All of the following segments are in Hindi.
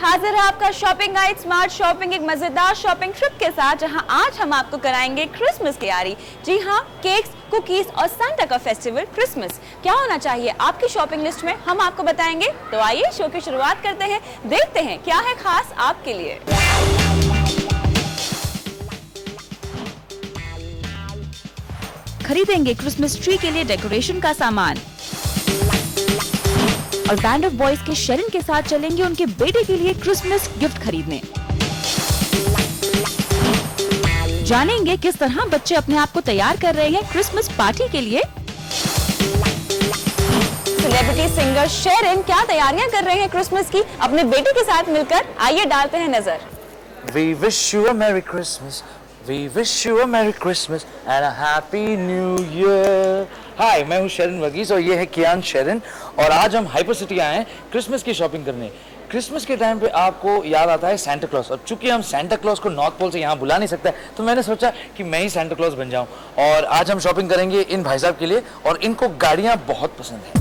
हाजिर है आपका शॉपिंग गाइड स्मार्ट शॉपिंग एक मजेदार शॉपिंग ट्रिप के साथ, जहां आज हम आपको कराएंगे क्रिसमस की यारी। जी हां, केक्स, कुकीज और सांता का फेस्टिवल क्रिसमस क्या होना चाहिए आपकी शॉपिंग लिस्ट में, हम आपको बताएंगे। तो आइए शो की शुरुआत करते हैं, देखते हैं क्या है खास आपके लिए। खरीदेंगे क्रिसमस ट्री के लिए डेकोरेशन का सामान और बैंड ऑफ बॉयज के शेरन के साथ चलेंगे उनके बेटे के लिए क्रिसमस गिफ्ट खरीदने। जानेंगे किस तरह बच्चे अपने आप को तैयार कर रहे हैं क्रिसमस पार्टी के लिए। सेलिब्रिटी सिंगर शेरन क्या तैयारियां कर रहे हैं क्रिसमस की अपने बेटे के साथ मिलकर, आइए डालते हैं नजर। We wish you a Merry Christmas. We wish you a Merry Christmas and a Happy New Year. हाय, मैं हूँ शेरन वर्गीस और ये है कियान शेरन और आज हम हाइपर सिटी आए हैं क्रिसमस की शॉपिंग करने। क्रिसमस के टाइम पे आपको याद आता है सैंटा क्लॉज, और चूंकि हम सैंटा क्लॉज को नॉर्थ पोल से यहाँ बुला नहीं सकते, तो मैंने सोचा कि मैं ही सैंटा क्लॉज बन जाऊँ। और आज हम शॉपिंग करेंगे इन भाई साहब के लिए और इनको गाड़ियाँ बहुत पसंद हैं।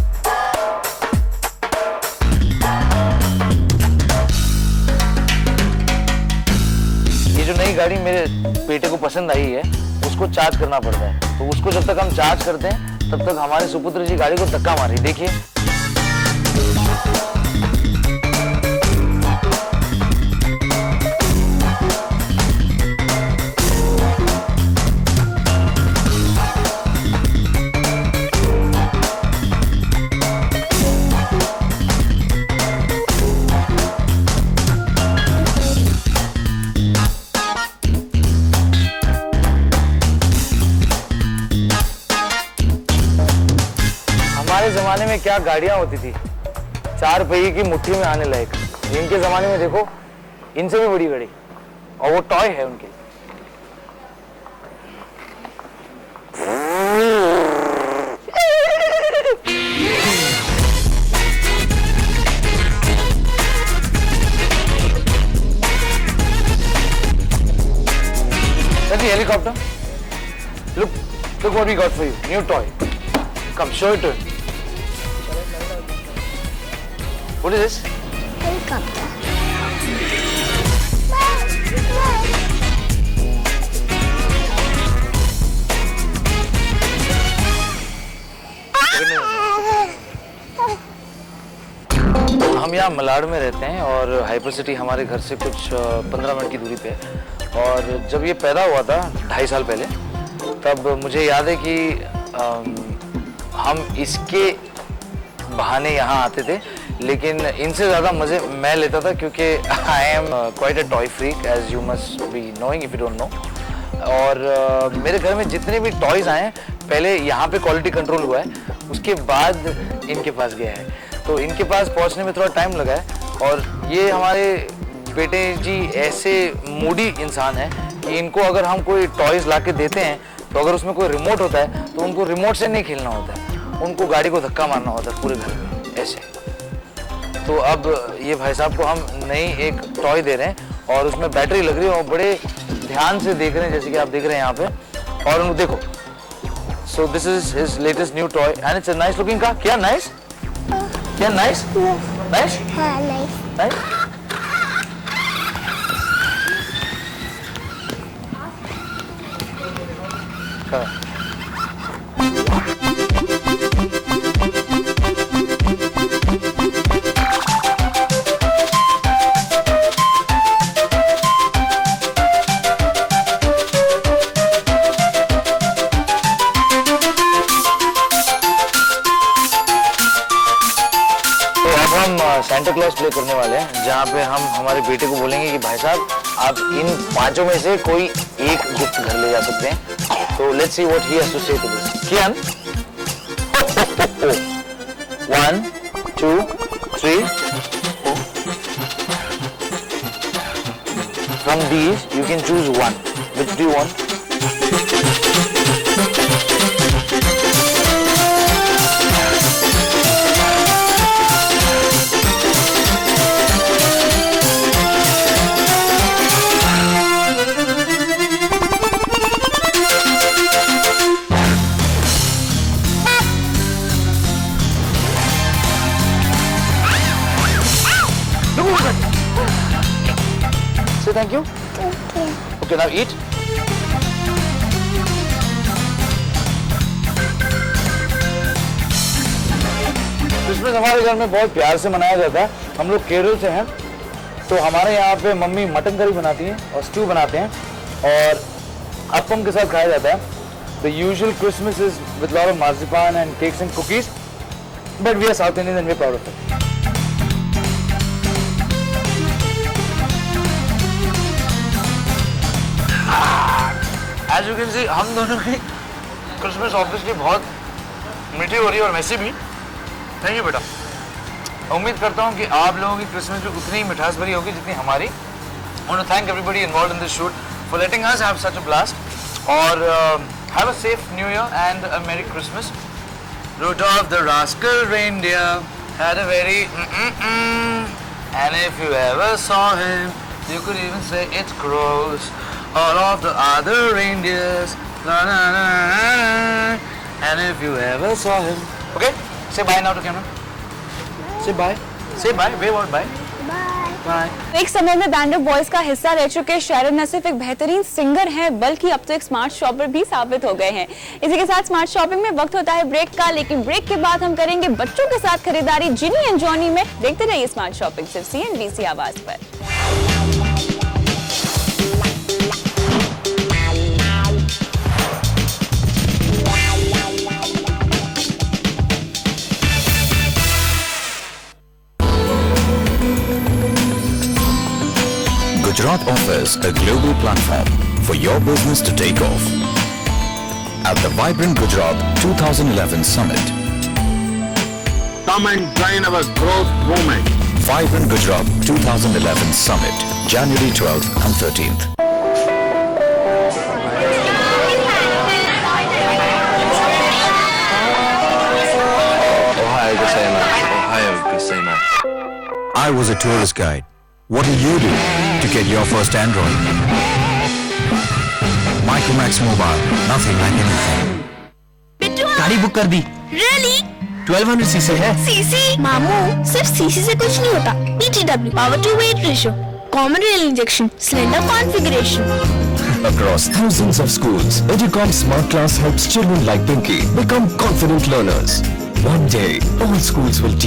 ये जो नई गाड़ी मेरे बेटे को पसंद आई है उसको चार्ज करना पड़ता है, तो उसको जब तक हम चार्ज करते हैं तब तक हमारे सुपुत्र जी गाड़ी को धक्का मार रही। देखिए हमारे जमाने में क्या गाड़ियां होती थी, 4 पहिए की मुट्ठी में आने लायक। इनके जमाने में देखो इनसे भी बड़ी गाड़ी, और वो टॉय है उनके। Helicopter, look what we got for you, new toy. Come, show it to him. What is this? Helicopter. हम यहाँ मलाड में रहते हैं और हाइपर सिटी हमारे घर से कुछ 15 मिनट की दूरी पे है। और जब ये पैदा हुआ था 2.5 साल पहले, तब मुझे याद है कि हम इसके बहाने यहाँ आते थे, लेकिन इनसे ज़्यादा मज़े मैं लेता था क्योंकि I am quite a toy freak as you must be knowing if you don't know. और मेरे घर में जितने भी टॉयज़ आए हैं पहले यहाँ पे क्वालिटी कंट्रोल हुआ है, उसके बाद इनके पास गया है। तो इनके पास पहुँचने में थोड़ा टाइम लगा है। और ये हमारे बेटे जी ऐसे मूडी इंसान है कि इनको अगर हम कोई टॉयज़ ला के देते हैं तो अगर उसमें कोई रिमोट होता है तो उनको रिमोट से नहीं खेलना होता है, उनको गाड़ी को धक्का मारना होता है पूरे घर में ऐसे। तो अब ये भाई साहब को हम नई एक टॉय दे रहे हैं और उसमें बैटरी लग रही है और बड़े ध्यान से देख रहे हैं, जैसे कि आप देख रहे हैं यहाँ पे। और उनको देखो, so this is his latest new toy and it's a nice looking car. क्या नाइस, क्या नाइस, नाइस, हाँ nice, nice. Santa clause play करने वाले हैं, जहाँ पे हम हमारे बेटे को बोलेंगे कि भाई साहब आप इन 5 में से कोई एक गिफ्ट घर ले जा सकते हैं। तो let's see what he has to say to this. कियान, 1 2 3 4 From these you can choose one. Which do you want? Okay. Okay, now eat. Christmas हमारे घर में बहुत प्यार से मनाया जाता है। हम लोग केरल से हैं, तो हमारे यहाँ पे मम्मी मटन करी बनाती हैं और स्ट्यू बनाते हैं और अप्पम के साथ खाया जाता है। The usual Christmas is with lot of marzipan and cakes and cookies, but we are South Indians and we are proud of it. As you can see, हम दोनों की क्रिसमस ऑब्वियसली बहुत मीठी हो रही है और वैसे भी थैंक यू बेटा। उम्मीद करता हूँ कि आप लोगों की क्रिसमस भी उतनी ही मिठास भरी होगी जितनी हमारी। I want to thank everybody involved in this shoot for letting us have such a blast. और have a safe New Year and a Merry Christmas. Rudolph the rascal reindeer had a very and if you ever saw him, you could even say it's gross. All of the other reindeers, la, la, la, la, and if you ever saw him, okay? Say bye now to camera. Say bye. Say bye. Wave out bye. Bye. Bye. एक समय में बैंड बॉयज का हिस्सा रह चुके शायरन न सिर्फ एक बेहतरीन सिंगर हैं बल्कि अब तो एक स्मार्ट शॉपर भी साबित हो गए हैं। इसी के साथ स्मार्ट शॉपिंग में वक्त होता है ब्रेक का, लेकिन ब्रेक के बाद हम करेंगे बच्चों के साथ खरीदारी जिनी एंड जॉनी में। देखते रहिए स्मार्ट शॉपिंग सिर्फ CNBC आवाज पर। Gujarat offers a global platform for your business to take off. At the Vibrant Gujarat 2011 Summit, Come and join our growth movement. Vibrant Gujarat 2011 Summit, January 12th and 13th. Ohio Gosena. Ohio Gosena. I was a tourist guide. What do you do to get your first Android? Micromax Mobile, nothing like anything. गाड़ी बुक कर दी। Really? 1200 सीसी है। CC? मामू, सिर्फ CC से कुछ नहीं होता। PTW, power to weight ratio, common rail injection, slender configuration. Across thousands of schools, Educom Smart Class helps children like Pinky become confident learners. One day, all schools will teach